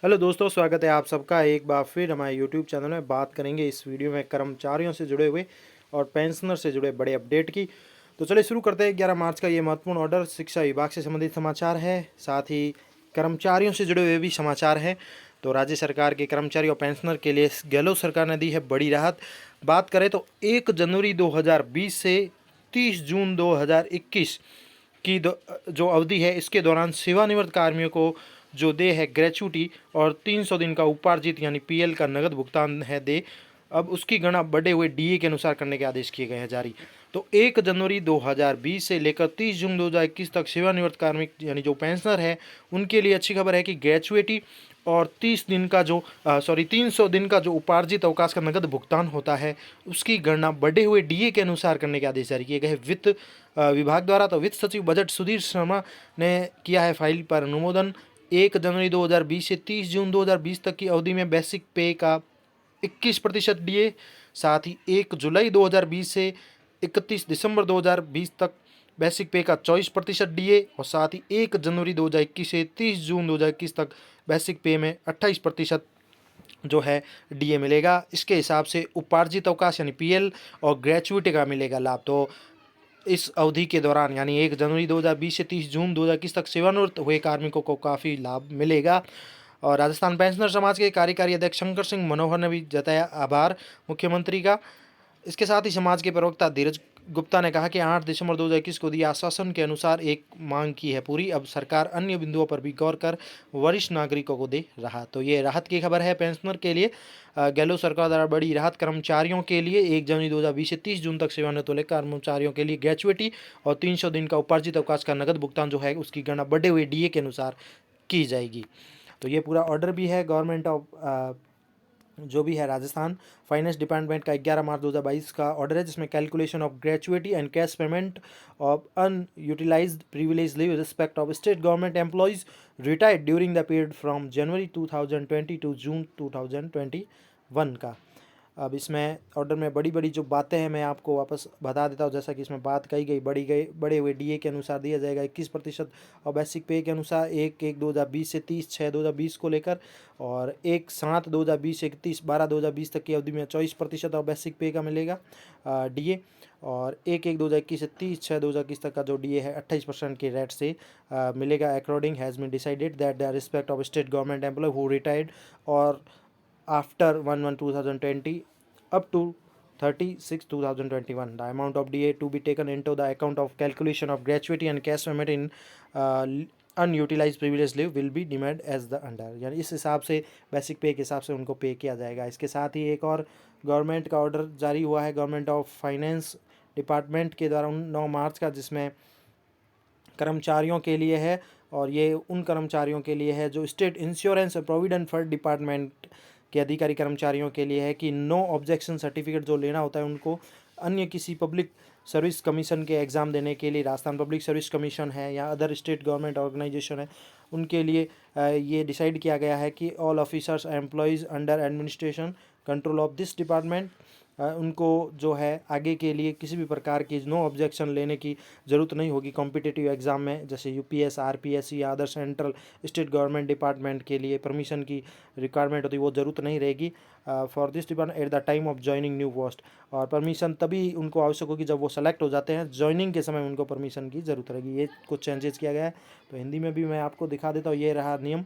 Hello दोस्तों, स्वागत है आप सबका एक बार फिर हमारे यूट्यूब चैनल में। बात करेंगे इस वीडियो में कर्मचारियों से जुड़े हुए और पेंशनर से जुड़े बड़े अपडेट की। तो चलिए शुरू करते हैं। 11 मार्च का ये महत्वपूर्ण ऑर्डर शिक्षा विभाग से संबंधित समाचार है, साथ ही कर्मचारियों से जुड़े हुए भी समाचार हैं। तो राज्य सरकार के कर्मचारी और पेंशनर के लिए गहलोत सरकार ने दी है बड़ी राहत। बात करें तो 1 जनवरी 2020 से 30 जून 2021 की जो अवधि है, इसके दौरान सेवानिवृत्त कार्मियों को जो दे है ग्रेचुटी और 300 दिन का उपार्जित यानी पीएल का नगद भुगतान है दे, अब उसकी गणना बढ़े हुए डीए के अनुसार करने के आदेश किए गए हैं जारी। तो 1 जनवरी 2020 से लेकर 30 जून 2021 तक सेवानिवृत्त कार्मिक यानी जो पेंशनर है, उनके लिए अच्छी खबर है कि ग्रेचुएटी और 300 दिन का जो उपार्जित अवकाश का नगद भुगतान होता है, उसकी गणना बढ़े हुए डीए के अनुसार करने के आदेश जारी किए गए हैं वित्त विभाग द्वारा। तो वित्त सचिव बजट सुधीर शर्मा ने किया है फाइल पर अनुमोदन। 1 जनवरी 2020 से 30 जून 2020 तक की अवधि में बेसिक पे का 21% डीए, साथ ही 1 जुलाई 2020 से 31 दिसंबर 2020 तक बेसिक पे का 24% डीए, और साथ ही 1 जनवरी 2021 से 30 जून 2021 तक बेसिक पे में 28% जो है डीए मिलेगा। इसके हिसाब से उपार्जित अवकाश यानी पीएल और ग्रेचुइटी का मिलेगा लाभ। तो इस अवधि के दौरान यानी 1 जनवरी 2020 से 30 जून 2021 तक सेवानिवृत्त हुए कार्मिकों को काफ़ी लाभ मिलेगा। और राजस्थान पेंशनर समाज के कार्यकारी अध्यक्ष शंकर सिंह मनोहर ने भी जताया आभार मुख्यमंत्री का। इसके साथ ही समाज के प्रवक्ता धीरज गुप्ता ने कहा कि 8 दिसंबर 2021 को दिए आश्वासन के अनुसार एक मांग की है पूरी, अब सरकार अन्य बिंदुओं पर भी गौर कर वरिष्ठ नागरिकों को दे रहा। तो ये राहत की खबर है पेंशनर के लिए। गहलोत सरकार द्वारा बड़ी राहत कर्मचारियों के लिए 1 जनवरी 2020 से 30 जून तक सेवानिवृत्त वाले कर्मचारियों के लिए ग्रेचुइटी और 300 दिन का उपार्जित अवकाश का नगद भुगतान जो है उसकी गणना बढ़े हुए डीए के अनुसार की जाएगी। तो ये पूरा ऑर्डर भी है गवर्नमेंट ऑफ जो भी है राजस्थान फाइनेंस डिपार्टमेंट का 11 मार्च 2022 का ऑर्डर है, जिसमें calculation of gratuity and cash payment of unutilised privilege leave respect of state government employees retired during the period from January 2020 to June 2021 का। अब इसमें ऑर्डर में बड़ी बड़ी जो बातें हैं मैं आपको वापस बता देता हूँ। जैसा कि इसमें बात कही गई बड़े हुए डीए के अनुसार दिया जाएगा 21%, और बेसिक पे के अनुसार 1/1/2020 से 30/6/2020 को लेकर, और 1/7/2020 से 31/12/2020 तक की अवधि में 24% और बेसिक पे का मिलेगा डीए, और 1/1/2021 से 30/6/2021 तक का जो डीए है 28% के रेट से मिलेगा। According has been decided that the respect of state government employ who retired or after 1/1/2020 up to 30/6/2021, the amount of DA to be taken into the account of calculation of gratuity and cash payment in unutilise privilege leave will be demand as the under, यानी इस हिसाब से basic पे के हिसाब से उनको पे किया जाएगा। इसके साथ ही एक और गवर्नमेंट का ऑर्डर जारी हुआ है गवर्नमेंट ऑफ फाइनेंस डिपार्टमेंट के द्वारा 9 मार्च का, जिसमें कर्मचारियों के लिए है, और ये उन कर्मचारियों के लिए है जो स्टेट इंश्योरेंस और प्रोविडेंट फंड डिपार्टमेंट के अधिकारी कर्मचारियों के लिए है कि नो ऑब्जेक्शन सर्टिफिकेट जो लेना होता है उनको अन्य किसी पब्लिक सर्विस कमीशन के एग्ज़ाम देने के लिए, राजस्थान पब्लिक सर्विस कमीशन है या अदर स्टेट गवर्नमेंट ऑर्गेनाइजेशन है, उनके लिए ये डिसाइड किया गया है कि all officers employees under administration control of this department, उनको जो है आगे के लिए किसी भी प्रकार की नो ऑब्जेक्शन लेने की ज़रूरत नहीं होगी कॉम्पिटिटिव एग्ज़ाम में, जैसे यूपीएस आरपीएस या other central state government department के लिए परमिशन की रिक्वायरमेंट होती है, वो ज़रूरत नहीं रहेगी for this department at the time of joining new post. और परमिशन तभी उनको आवश्यक होगी जब वो सेलेक्ट हो जाते हैं, ज्वाइनिंग के समय उनको परमिशन की ज़रूरत रहेगी। ये कुछ चेंजेस किया गया है। तो हिंदी में भी मैं आपको दिखा देता हूँ। ये रहा नियम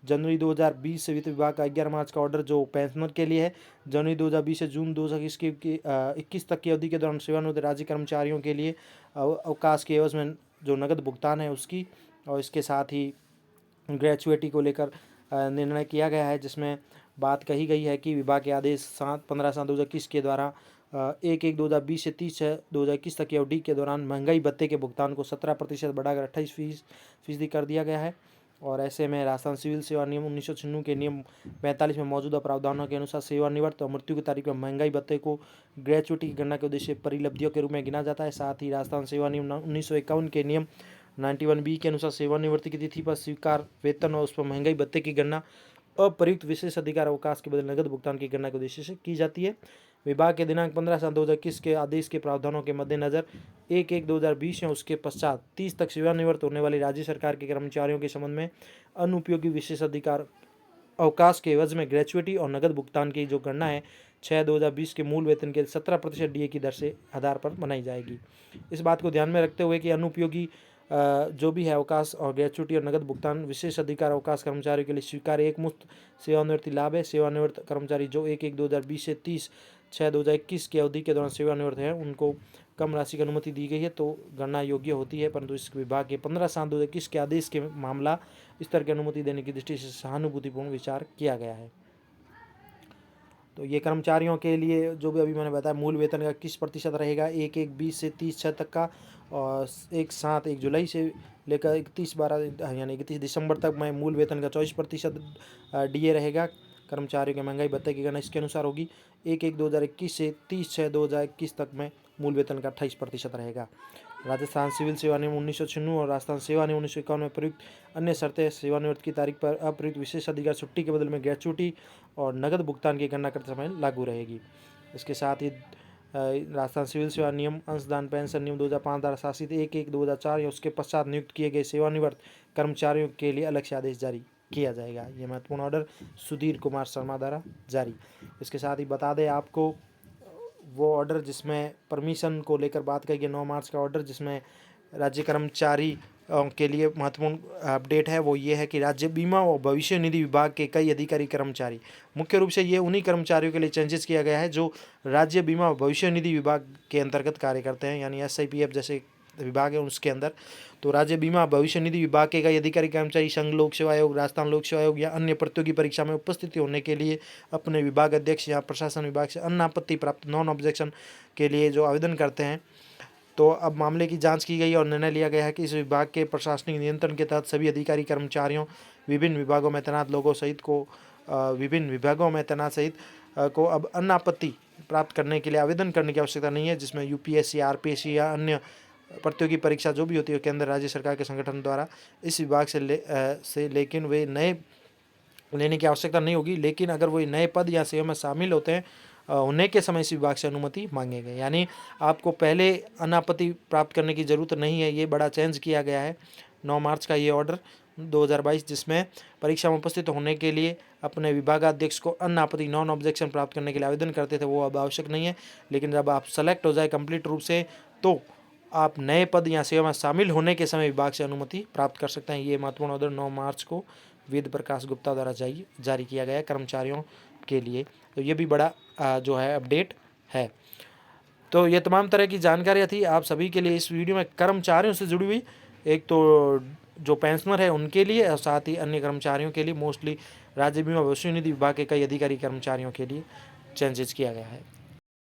जनवरी 2020 से वित्त विभाग का 11 मार्च का ऑर्डर जो पेंशनर के लिए है। जनवरी 2020 से जून 2021 की 21 तक की अवधि के दौरान सेवानिवृत्त राज्य कर्मचारियों के लिए अवकाश के एवज में जो नगद भुगतान है उसकी, और इसके साथ ही ग्रेचुइटी को लेकर निर्णय किया गया है, जिसमें बात कही गई है कि विभाग के आदेश 15/7/2021 के द्वारा 1/1/2020 से 30/6/2021 तक की अवधि के दौरान महंगाई भत्ते के भुगतान को 17% बढ़ाकर 28% कर दिया गया है। और ऐसे में राजस्थान सिविल सेवा नियम 1996 के नियम 45 में मौजूदा प्रावधानों के अनुसार सेवानिवृत्त और मृत्यु की तारीख में महंगाई भत्ते को ग्रेचुइटी की गणना के उद्देश्य परिलब्धियों के रूप में गिना जाता है। साथ ही राजस्थान सेवा नियम 1951 के नियम 91B के अनुसार सेवानिवृत्ति की तिथि पर स्वीकार वेतन और उस पर महंगाई भत्ते की गणना अप्रयुक्त विशेष अधिकार अवकाश के बदले नगद भुगतान की गणना के उद्देश्य से की जाती है। विभाग के दिनांक 15/7/2021 के आदेश के प्रावधानों के मद्देनजर 1/1/2020 या उसके पश्चात 30 तक सेवानिवृत्त होने वाली राज्य सरकार के कर्मचारियों के संबंध में अनुपयोगी विशेष अधिकार अवकाश के एवज में ग्रेचुइटी और नकद भुगतान की जो गणना है 6/2020 के मूल वेतन के 17% डीए की दर से आधार पर बनाई जाएगी। इस बात को ध्यान में रखते हुए कि अनुपयोगी जो भी है अवकाश और ग्रेचुइटी और नकद भुगतान विशेष अधिकार अवकाश कर्मचारियों के लिए स्वीकार्य एक मुफ्त सेवानिवृत्ति लाभ है। सेवानिवृत्त कर्मचारी जो 1/1/2020 से 30/6/2021 की अवधि के दौरान सेवानिवृत्त हैं उनको कम राशि की अनुमति दी गई है तो गणना योग्य होती है, परंतु इस विभाग के 15/7/2021 के आदेश के मामला इस तरह की अनुमति देने की दृष्टि से सहानुभूतिपूर्ण विचार किया गया है। तो ये कर्मचारियों के लिए जो भी अभी मैंने बताया मूल वेतन का 21% रहेगा 1/1/20 से 30/6 तक का, और 1 जुलाई से लेकर 31/12 यानी 31 दिसंबर तक में मूल वेतन का 24% डीए रहेगा। कर्मचारियों के महंगाई भत्ते की गणना इसके अनुसार होगी 1/1/2021 से 30/6/2021 तक में मूल वेतन का 28% रहेगा। राजस्थान सिविल सेवा नियम 1996 और राजस्थान सेवा नियम 1951 में प्रयुक्त अन्य शर्तें सेवानिवृत्ति की तारीख पर अप्रयुक्त विशेष अधिकार छुट्टी के बदले में ग्रेचुइटी और नकद भुगतान की गणना करते समय लागू रहेगी। इसके साथ ही राजस्थान सिविल सेवा नियम अंशदान पेंशन नियम 2005 द्वारा शासित 1/1/2004 या उसके पश्चात नियुक्त किए गए सेवानिवृत्त कर्मचारियों के लिए अलग से आदेश जारी किया जाएगा। ये महत्वपूर्ण ऑर्डर सुधीर कुमार शर्मा द्वारा जारी। इसके साथ ही बता दें आपको वो ऑर्डर जिसमें परमिशन को लेकर बात करेंगे 9 मार्च का ऑर्डर जिसमें राज्य कर्मचारी के लिए महत्वपूर्ण अपडेट है वो ये है कि राज्य बीमा और भविष्य निधि विभाग के कई अधिकारी कर्मचारी, मुख्य रूप से ये उन्हीं कर्मचारियों के लिए चेंजेस किया गया है जो राज्य बीमा और भविष्य निधि विभाग के अंतर्गत कार्य करते हैं, यानी SIPF जैसे विभाग है उसके अंदर। तो राज्य बीमा भविष्य निधि विभाग के कई अधिकारी कर्मचारी संघ लोक सेवा आयोग, राजस्थान लोक सेवा आयोग या अन्य प्रतियोगी परीक्षा में उपस्थित होने के लिए अपने विभाग अध्यक्ष या प्रशासन विभाग से अन्य आपत्ति प्राप्त नॉन ऑब्जेक्शन के लिए जो आवेदन करते हैं। तो अब मामले की जांच की गई और निर्णय लिया गया है कि इस विभाग के प्रशासनिक नियंत्रण के तहत सभी अधिकारी कर्मचारियों विभिन्न विभागों में तैनात लोगों सहित को अब अन्य आपत्ति प्राप्त करने के लिए आवेदन करने की आवश्यकता नहीं है, जिसमें UPSC, RPSC या अन्य प्रतियोगी परीक्षा जो भी होती है केंद्र राज्य सरकार के संगठन द्वारा इस विभाग लेकिन वे नए लेने की आवश्यकता नहीं होगी। लेकिन अगर वो नए पद या सेवा में शामिल होते हैं होने के समय इस विभाग से अनुमति मांगेंगे, यानी आपको पहले अनापत्ति प्राप्त करने की ज़रूरत नहीं है। ये बड़ा चेंज किया गया है 9 मार्च का ये ऑर्डर 2022, जिसमें परीक्षा में उपस्थित होने के लिए अपने विभागाध्यक्ष को अनापत्ति नॉन ऑब्जेक्शन प्राप्त करने के लिए आवेदन करते थे, वो अब आवश्यक नहीं है। लेकिन जब आप सेलेक्ट हो जाए कंप्लीट रूप से तो आप नए पद या सेवा में शामिल होने के समय विभाग से अनुमति प्राप्त कर सकते हैं। ये महत्वपूर्ण ऑर्डर 9 मार्च को वेद प्रकाश गुप्ता द्वारा जारी किया गया है कर्मचारियों के लिए। तो ये भी बड़ा जो है अपडेट है। तो ये तमाम तरह की जानकारियाँ थी आप सभी के लिए इस वीडियो में कर्मचारियों से जुड़ी हुई, एक तो जो पेंशनर है उनके लिए और साथ ही अन्य कर्मचारियों के लिए, मोस्टली राज्य बीमा भविष्य निधि विभाग के कई अधिकारी कर्मचारियों के लिए चेंजेस किया गया है।